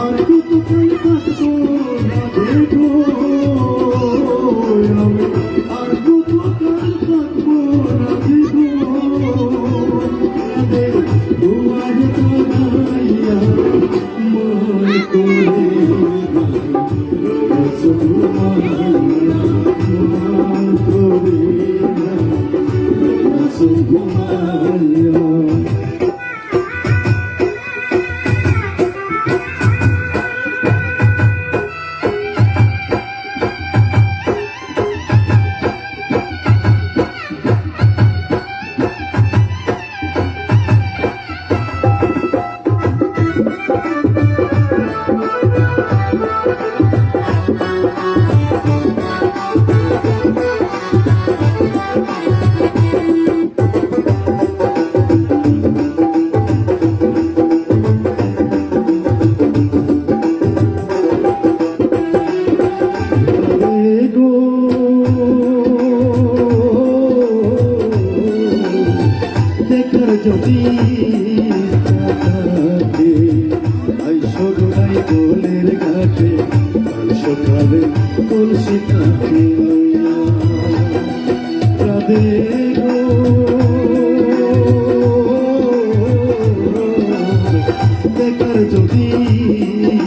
আর কতক্ষণ কাটবো রাধে গো, আর কতক্ষণ কাটবো রাধে গো, রাধে তোমার তোরাইয়া মন করে যদি আইসোড়াই দোলের ঘাটে কাল সকালে কলসি থাকে রাধে গো, দেখার যদি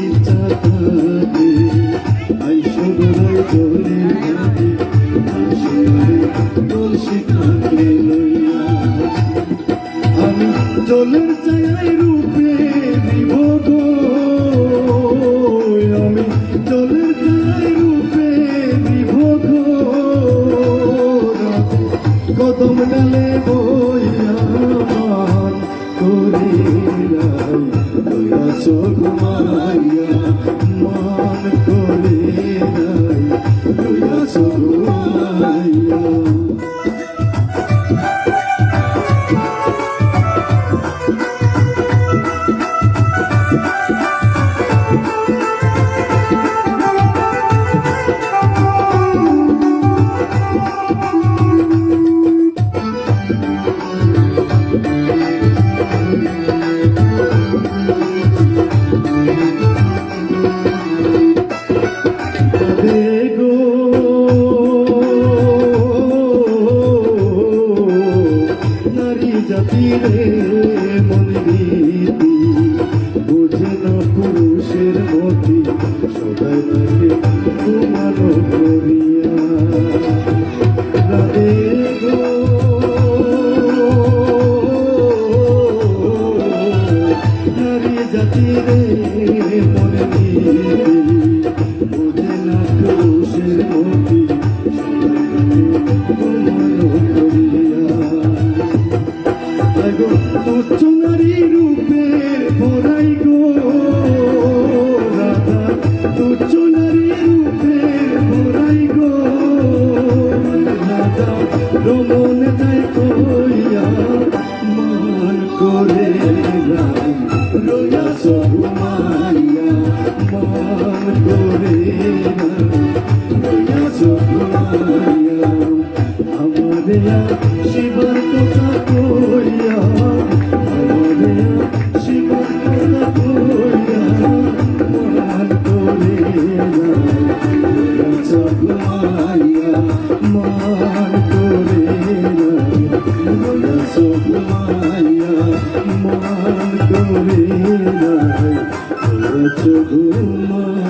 ইচ্ছা থাকে আইসোড়াই দোলের ঘাটে কাল সকালে কলসি থাকে আমি জলের ছায়ায় রূপে দিব গো, আমি জলের ছায়ায় রূপে দিব গো, কদম ডালে বইয়া মান করে দয়া চোখ মাইয়া মান করে দয়া চোখ মাইয়া জাতিরে মনরীতি বুঝে না পুরুষের মতি সদাই তাকে ঘুমানো করিয়া রাধে গো, নারী জাতিরে মনরীতি বুঝে না পুরুষের মতি সদাই তাকে ঘুমানো করিয়া তুচ্ছ নারী রূপে ভরাই গো রাধা, তুচ্ছ নারী রূপে ভরাই গো রাধা, রমন যাই কইয়া মান করে রয়া সহুমাইয়া মান করে রয়া সহুমাইয়া আমারে শিবার কথা কইয়া আমারে শিবার কথা কইয়া মান করে রয়া সহুমাইয়া মান করে রয়া সহুমাইয়া মান করে রয়া সহুমাইয়া।